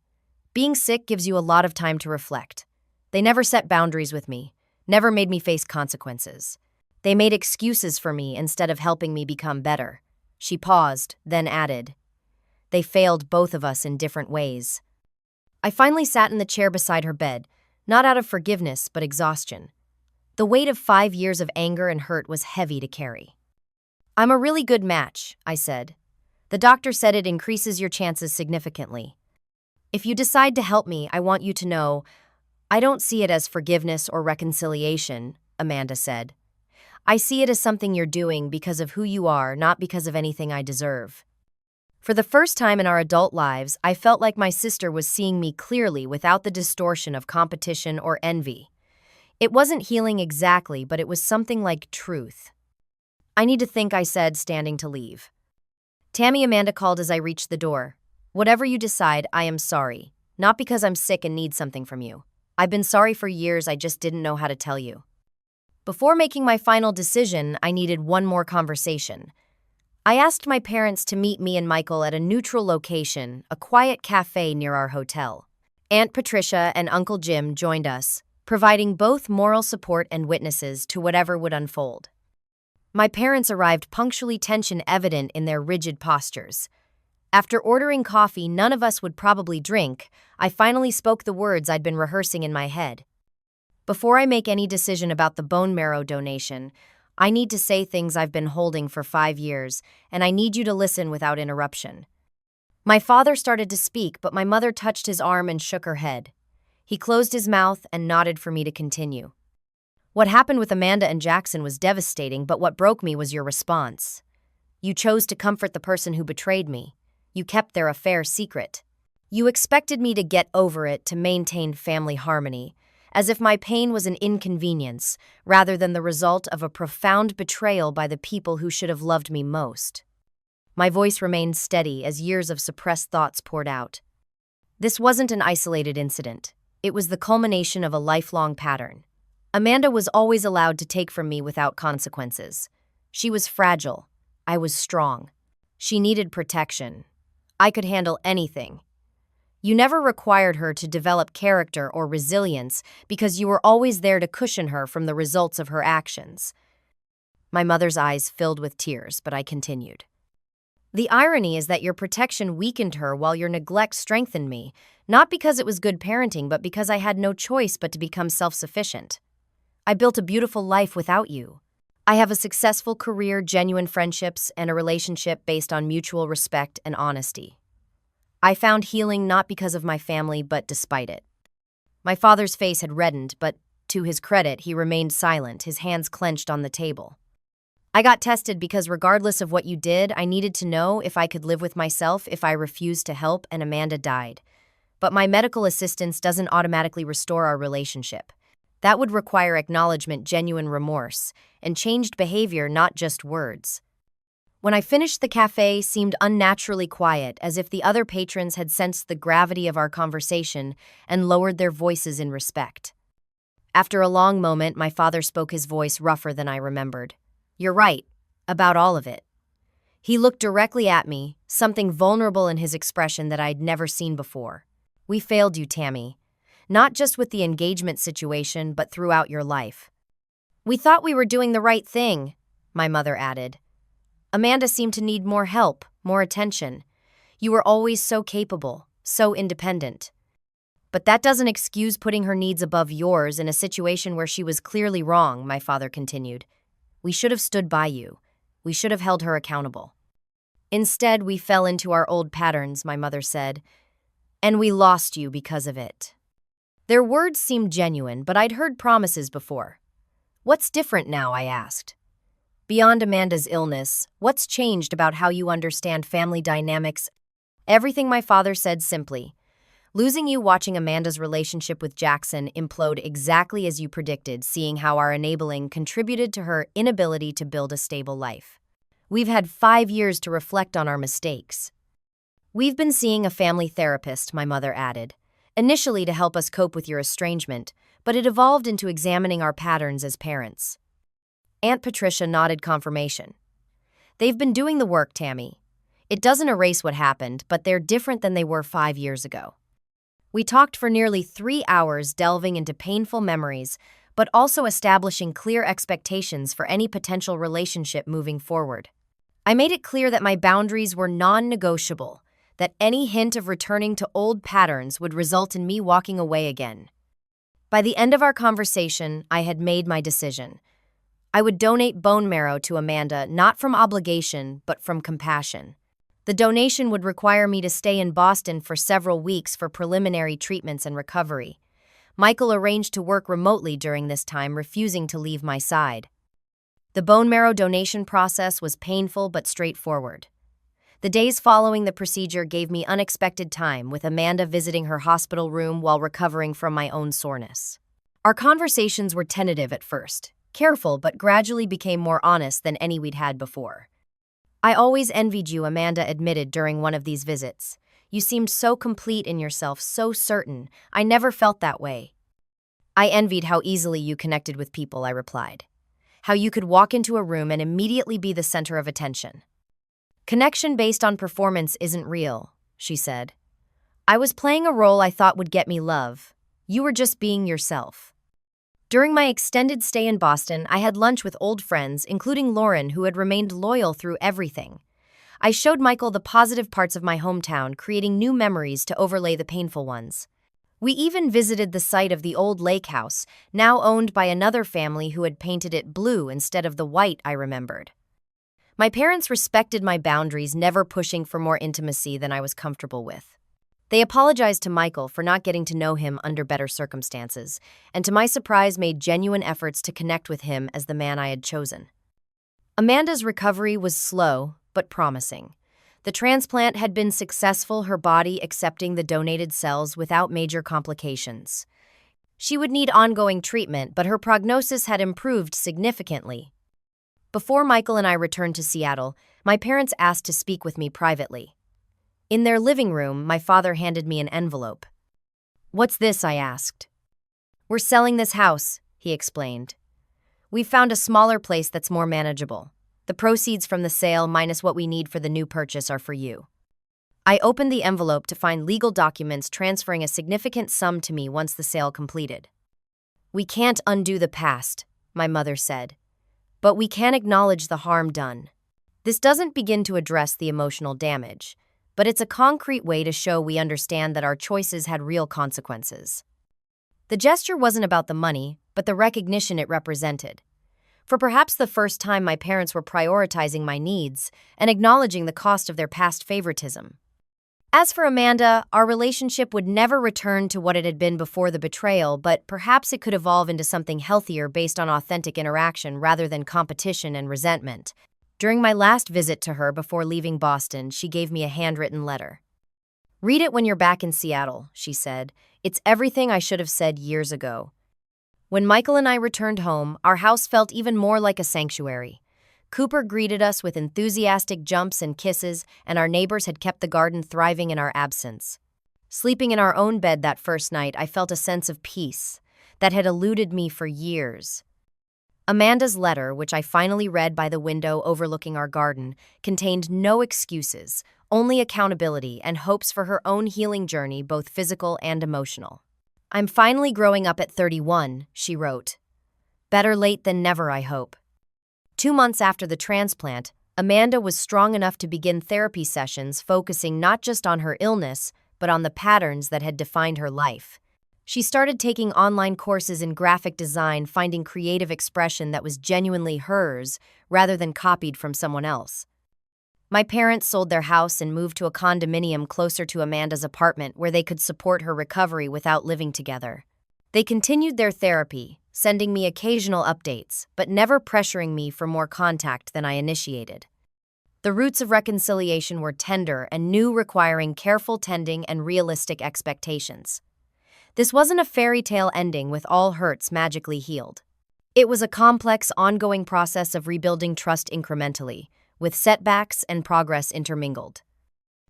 Being sick gives you a lot of time to reflect. They never set boundaries with me, never made me face consequences. They made excuses for me instead of helping me become better." She paused, then added, "They failed both of us in different ways." I finally sat in the chair beside her bed, not out of forgiveness but exhaustion. The weight of 5 years of anger and hurt was heavy to carry. "I'm a really good match," I said. "The doctor said it increases your chances significantly. If you decide to help me, I want you to know, I don't see it as forgiveness or reconciliation," Amanda said. "I see it as something you're doing because of who you are, not because of anything I deserve." For the first time in our adult lives, I felt like my sister was seeing me clearly without the distortion of competition or envy. It wasn't healing exactly, but it was something like truth. "I need to think," I said, standing to leave. "Tammy," Amanda called as I reached the door. "Whatever you decide, I am sorry. Not because I'm sick and need something from you. I've been sorry for years, I just didn't know how to tell you." Before making my final decision, I needed one more conversation. I asked my parents to meet me and Michael at a neutral location, a quiet cafe near our hotel. Aunt Patricia and Uncle Jim joined us, providing both moral support and witnesses to whatever would unfold. My parents arrived punctually, tension evident in their rigid postures. After ordering coffee none of us would probably drink, I finally spoke the words I'd been rehearsing in my head. "Before I make any decision about the bone marrow donation, I need to say things I've been holding for 5 years, and I need you to listen without interruption." My father started to speak, but my mother touched his arm and shook her head. He closed his mouth and nodded for me to continue. What happened with Amanda and Jackson was devastating, but what broke me was your response. You chose to comfort the person who betrayed me. You kept their affair secret. You expected me to get over it to maintain family harmony, as if my pain was an inconvenience rather than the result of a profound betrayal by the people who should have loved me most. My voice remained steady as years of suppressed thoughts poured out. This wasn't an isolated incident. It was the culmination of a lifelong pattern. Amanda was always allowed to take from me without consequences. She was fragile. I was strong. She needed protection. I could handle anything. You never required her to develop character or resilience because you were always there to cushion her from the results of her actions. My mother's eyes filled with tears, but I continued. The irony is that your protection weakened her while your neglect strengthened me, not because it was good parenting, but because I had no choice but to become self-sufficient. I built a beautiful life without you. I have a successful career, genuine friendships, and a relationship based on mutual respect and honesty. I found healing not because of my family, but despite it. My father's face had reddened, but to his credit, he remained silent, his hands clenched on the table. I got tested because regardless of what you did, I needed to know if I could live with myself if I refused to help, and Amanda died. But my medical assistance doesn't automatically restore our relationship. That would require acknowledgement, genuine remorse, and changed behavior, not just words. When I finished, the cafe seemed unnaturally quiet, as if the other patrons had sensed the gravity of our conversation and lowered their voices in respect. After a long moment, my father spoke, his voice rougher than I remembered. You're right, about all of it. He looked directly at me, something vulnerable in his expression that I'd never seen before. We failed you, Tammy. Not just with the engagement situation, but throughout your life. We thought we were doing the right thing, my mother added. Amanda seemed to need more help, more attention. You were always so capable, so independent. But that doesn't excuse putting her needs above yours in a situation where she was clearly wrong, my father continued. We should have stood by you. We should have held her accountable. Instead, we fell into our old patterns, my mother said, and we lost you because of it. Their words seemed genuine, but I'd heard promises before. What's different now, I asked. Beyond Amanda's illness, what's changed about how you understand family dynamics? Everything, my father said simply. Losing you, watching Amanda's relationship with Jackson implode exactly as you predicted, seeing how our enabling contributed to her inability to build a stable life. We've had 5 years to reflect on our mistakes. We've been seeing a family therapist, my mother added, initially to help us cope with your estrangement, but it evolved into examining our patterns as parents. Aunt Patricia nodded confirmation. They've been doing the work, Tammy. It doesn't erase what happened, but they're different than they were 5 years ago. We talked for nearly 3 hours, delving into painful memories, but also establishing clear expectations for any potential relationship moving forward. I made it clear that my boundaries were non-negotiable, that any hint of returning to old patterns would result in me walking away again. By the end of our conversation, I had made my decision. I would donate bone marrow to Amanda, not from obligation, but from compassion. The donation would require me to stay in Boston for several weeks for preliminary treatments and recovery. Michael arranged to work remotely during this time, refusing to leave my side. The bone marrow donation process was painful but straightforward. The days following the procedure gave me unexpected time, with Amanda visiting her hospital room while recovering from my own soreness. Our conversations were tentative at first, careful, but gradually became more honest than any we'd had before. I always envied you, Amanda admitted during one of these visits. You seemed so complete in yourself, so certain. I never felt that way. I envied how easily you connected with people, I replied. How you could walk into a room and immediately be the center of attention. Connection based on performance isn't real, she said. I was playing a role I thought would get me love. You were just being yourself. During my extended stay in Boston, I had lunch with old friends, including Lauren, who had remained loyal through everything. I showed Michael the positive parts of my hometown, creating new memories to overlay the painful ones. We even visited the site of the old lake house, now owned by another family who had painted it blue instead of the white I remembered. My parents respected my boundaries, never pushing for more intimacy than I was comfortable with. They apologized to Michael for not getting to know him under better circumstances, and to my surprise made genuine efforts to connect with him as the man I had chosen. Amanda's recovery was slow, but promising. The transplant had been successful, her body accepting the donated cells without major complications. She would need ongoing treatment, but her prognosis had improved significantly. Before Michael and I returned to Seattle, my parents asked to speak with me privately. In their living room, my father handed me an envelope. "What's this?" I asked. "We're selling this house," he explained. "We've found a smaller place that's more manageable. The proceeds from the sale minus what we need for the new purchase are for you." I opened the envelope to find legal documents transferring a significant sum to me once the sale completed. "We can't undo the past," my mother said, "but we can acknowledge the harm done. This doesn't begin to address the emotional damage, but it's a concrete way to show we understand that our choices had real consequences." The gesture wasn't about the money, but the recognition it represented. For perhaps the first time, my parents were prioritizing my needs and acknowledging the cost of their past favoritism. As for Amanda, our relationship would never return to what it had been before the betrayal, but perhaps it could evolve into something healthier based on authentic interaction rather than competition and resentment. During my last visit to her before leaving Boston, she gave me a handwritten letter. "Read it when you're back in Seattle," she said. "It's everything I should have said years ago." When Michael and I returned home, our house felt even more like a sanctuary. Cooper greeted us with enthusiastic jumps and kisses, and our neighbors had kept the garden thriving in our absence. Sleeping in our own bed that first night, I felt a sense of peace that had eluded me for years. Amanda's letter, which I finally read by the window overlooking our garden, contained no excuses, only accountability and hopes for her own healing journey, both physical and emotional. "I'm finally growing up at 31, she wrote. "Better late than never, I hope." 2 months after the transplant, Amanda was strong enough to begin therapy sessions focusing not just on her illness, but on the patterns that had defined her life. She started taking online courses in graphic design, finding creative expression that was genuinely hers rather than copied from someone else. My parents sold their house and moved to a condominium closer to Amanda's apartment where they could support her recovery without living together. They continued their therapy, sending me occasional updates, but never pressuring me for more contact than I initiated. The roots of reconciliation were tender and new, requiring careful tending and realistic expectations. This wasn't a fairy tale ending with all hurts magically healed. It was a complex, ongoing process of rebuilding trust incrementally, with setbacks and progress intermingled.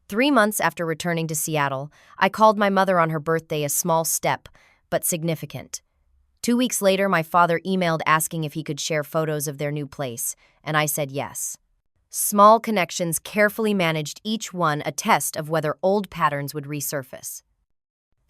3 months after returning to Seattle, I called my mother on her birthday, a small step, but significant. 2 weeks later, my father emailed asking if he could share photos of their new place, and I said yes. Small connections, carefully managed, each one a test of whether old patterns would resurface.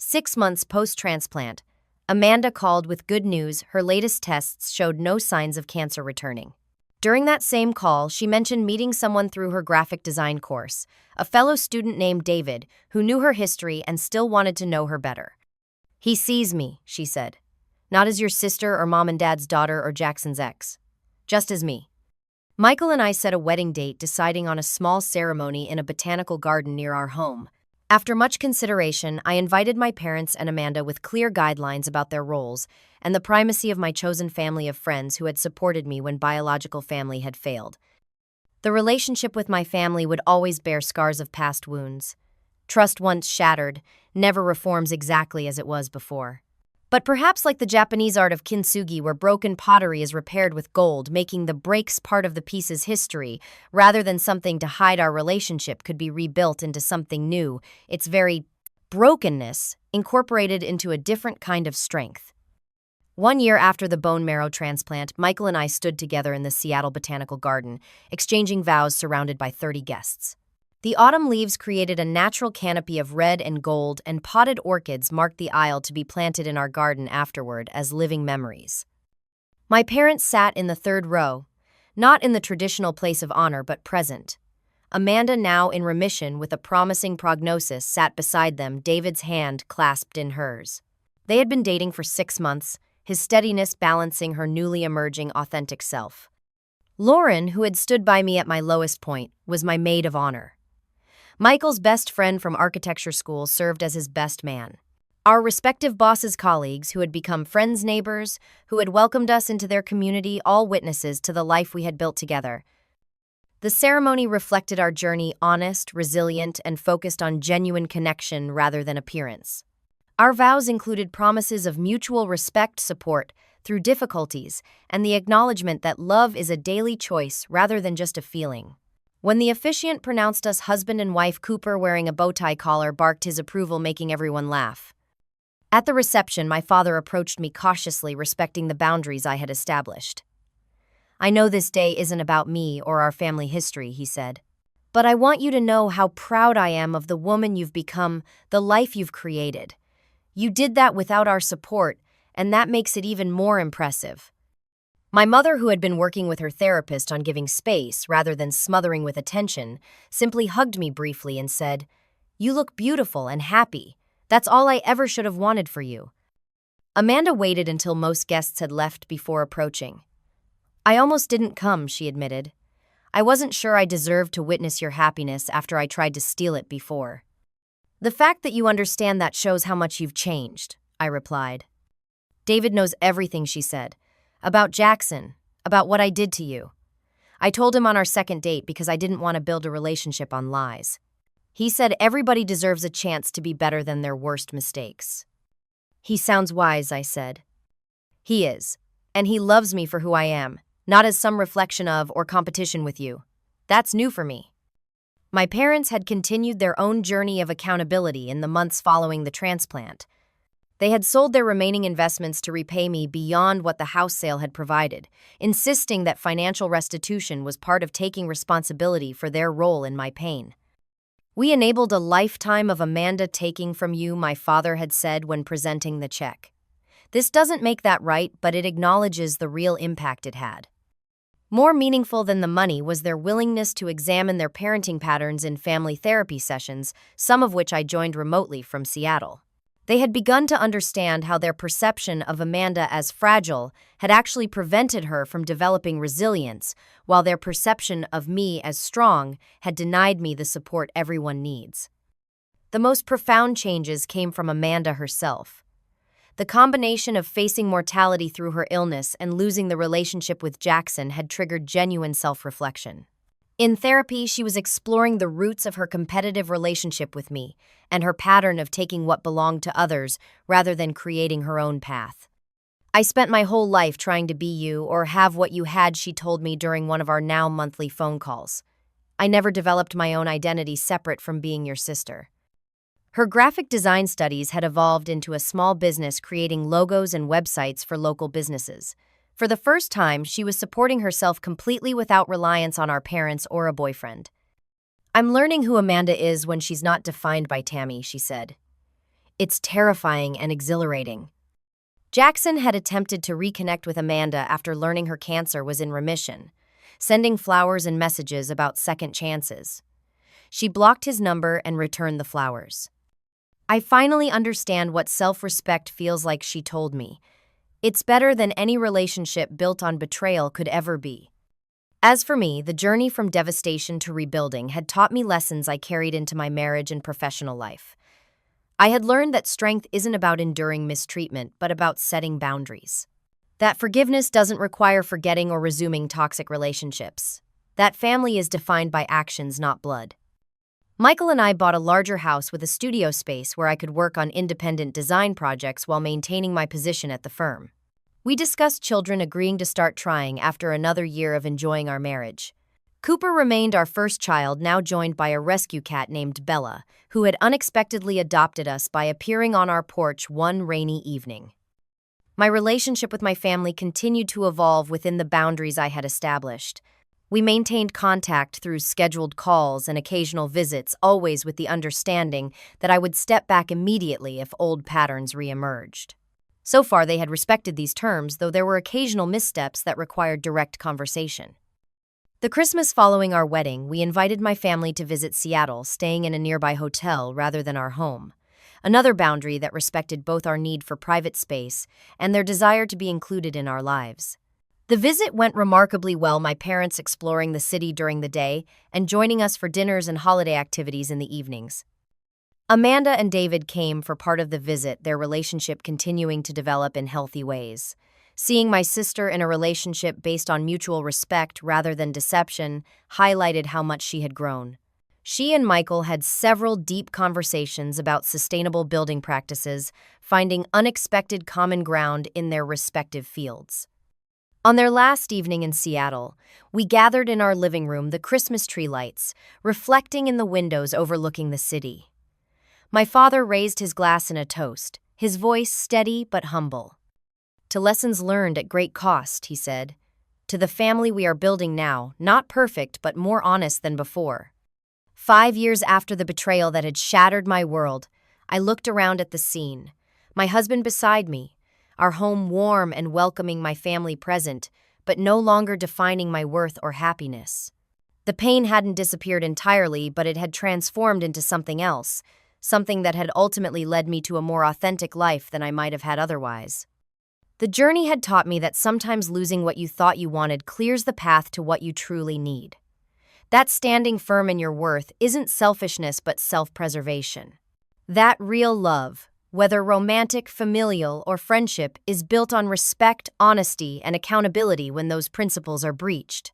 6 months post-transplant, Amanda called with good news. Her latest tests showed no signs of cancer returning. During that same call, she mentioned meeting someone through her graphic design course, a fellow student named David, who knew her history and still wanted to know her better. "He sees me," she said. "Not as your sister or mom and dad's daughter or Jackson's ex. Just as me." Michael and I set a wedding date, deciding on a small ceremony in a botanical garden near our home. After much consideration, I invited my parents and Amanda with clear guidelines about their roles and the primacy of my chosen family of friends who had supported me when biological family had failed. The relationship with my family would always bear scars of past wounds. Trust once shattered never reforms exactly as it was before. But perhaps like the Japanese art of kintsugi, where broken pottery is repaired with gold, making the breaks part of the piece's history, rather than something to hide, our relationship could be rebuilt into something new, its very brokenness incorporated into a different kind of strength. 1 year after the bone marrow transplant, Michael and I stood together in the Seattle Botanical Garden, exchanging vows surrounded by 30 guests. The autumn leaves created a natural canopy of red and gold, and potted orchids marked the aisle to be planted in our garden afterward as living memories. My parents sat in the third row, not in the traditional place of honor but present. Amanda, now in remission with a promising prognosis, sat beside them, David's hand clasped in hers. They had been dating for 6 months, his steadiness balancing her newly emerging authentic self. Lauren, who had stood by me at my lowest point, was my maid of honor. Michael's best friend from architecture school served as his best man. Our respective bosses' colleagues, who had become friends' neighbors, who had welcomed us into their community, all witnesses to the life we had built together. The ceremony reflected our journey, honest, resilient, and focused on genuine connection rather than appearance. Our vows included promises of mutual respect, support through difficulties, and the acknowledgement that love is a daily choice rather than just a feeling. When the officiant pronounced us husband and wife, Cooper, wearing a bow tie collar, barked his approval, making everyone laugh. At the reception, my father approached me cautiously, respecting the boundaries I had established. "I know this day isn't about me or our family history," he said. "But I want you to know how proud I am of the woman you've become, the life you've created. You did that without our support, and that makes it even more impressive." My mother, who had been working with her therapist on giving space rather than smothering with attention, simply hugged me briefly and said, "You look beautiful and happy. That's all I ever should have wanted for you." Amanda waited until most guests had left before approaching. "I almost didn't come," she admitted. "I wasn't sure I deserved to witness your happiness after I tried to steal it before." "The fact that you understand that shows how much you've changed," I replied. "David knows everything," she said. "About Jackson, about what I did to you. I told him on our second date because I didn't want to build a relationship on lies. He said everybody deserves a chance to be better than their worst mistakes." "He sounds wise," I said. "He is, and he loves me for who I am, not as some reflection of or competition with you. That's new for me." My parents had continued their own journey of accountability in the months following the transplant. They had sold their remaining investments to repay me beyond what the house sale had provided, insisting that financial restitution was part of taking responsibility for their role in my pain. "We enabled a lifetime of Amanda taking from you," my father had said when presenting the check. "This doesn't make that right, but it acknowledges the real impact it had." More meaningful than the money was their willingness to examine their parenting patterns in family therapy sessions, some of which I joined remotely from Seattle. They had begun to understand how their perception of Amanda as fragile had actually prevented her from developing resilience, while their perception of me as strong had denied me the support everyone needs. The most profound changes came from Amanda herself. The combination of facing mortality through her illness and losing the relationship with Jackson had triggered genuine self-reflection. In therapy, she was exploring the roots of her competitive relationship with me and her pattern of taking what belonged to others rather than creating her own path. "I spent my whole life trying to be you or have what you had," she told me during one of our now monthly phone calls. "I never developed my own identity separate from being your sister." Her graphic design studies had evolved into a small business creating logos and websites for local businesses. For the first time, she was supporting herself completely without reliance on our parents or a boyfriend. "I'm learning who Amanda is when she's not defined by Tammy," she said. "It's terrifying and exhilarating." Jackson had attempted to reconnect with Amanda after learning her cancer was in remission, sending flowers and messages about second chances. She blocked his number and returned the flowers. "I finally understand what self-respect feels like," she told me. "It's better than any relationship built on betrayal could ever be." As for me, the journey from devastation to rebuilding had taught me lessons I carried into my marriage and professional life. I had learned that strength isn't about enduring mistreatment, but about setting boundaries. That forgiveness doesn't require forgetting or resuming toxic relationships. That family is defined by actions, not blood. Michael and I bought a larger house with a studio space where I could work on independent design projects while maintaining my position at the firm. We discussed children, agreeing to start trying after another year of enjoying our marriage. Cooper remained our first child, now joined by a rescue cat named Bella, who had unexpectedly adopted us by appearing on our porch one rainy evening. My relationship with my family continued to evolve within the boundaries I had established. We maintained contact through scheduled calls and occasional visits, always with the understanding that I would step back immediately if old patterns reemerged. So far, they had respected these terms, though there were occasional missteps that required direct conversation. The Christmas following our wedding, we invited my family to visit Seattle, staying in a nearby hotel rather than our home. Another boundary that respected both our need for private space and their desire to be included in our lives. The visit went remarkably well, my parents exploring the city during the day and joining us for dinners and holiday activities in the evenings. Amanda and David came for part of the visit, their relationship continuing to develop in healthy ways. Seeing my sister in a relationship based on mutual respect rather than deception highlighted how much she had grown. She and Michael had several deep conversations about sustainable building practices, finding unexpected common ground in their respective fields. On their last evening in Seattle, we gathered in our living room, the Christmas tree lights, reflecting in the windows overlooking the city. My father raised his glass in a toast, his voice steady but humble. "To lessons learned at great cost," he said. "To the family we are building now, not perfect but more honest than before." 5 years after the betrayal that had shattered my world, I looked around at the scene. My husband beside me, our home warm and welcoming, my family present, but no longer defining my worth or happiness. The pain hadn't disappeared entirely, but it had transformed into something else, something that had ultimately led me to a more authentic life than I might have had otherwise. The journey had taught me that sometimes losing what you thought you wanted clears the path to what you truly need. That standing firm in your worth isn't selfishness but self-preservation. That real love, whether romantic, familial, or friendship, is built on respect, honesty, and accountability when those principles are breached.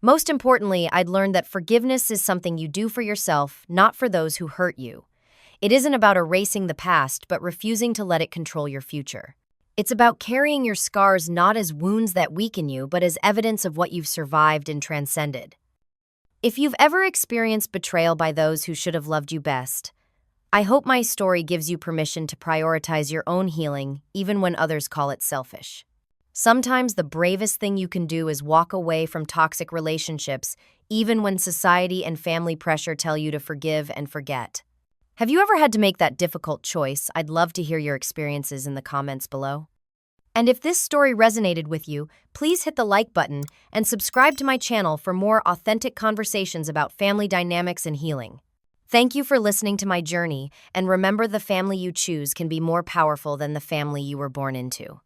Most importantly, I'd learned that forgiveness is something you do for yourself, not for those who hurt you. It isn't about erasing the past, but refusing to let it control your future. It's about carrying your scars not as wounds that weaken you, but as evidence of what you've survived and transcended. If you've ever experienced betrayal by those who should have loved you best, I hope my story gives you permission to prioritize your own healing, even when others call it selfish. Sometimes the bravest thing you can do is walk away from toxic relationships, even when society and family pressure tell you to forgive and forget. Have you ever had to make that difficult choice? I'd love to hear your experiences in the comments below. And if this story resonated with you, please hit the like button and subscribe to my channel for more authentic conversations about family dynamics and healing. Thank you for listening to my journey, and remember, the family you choose can be more powerful than the family you were born into.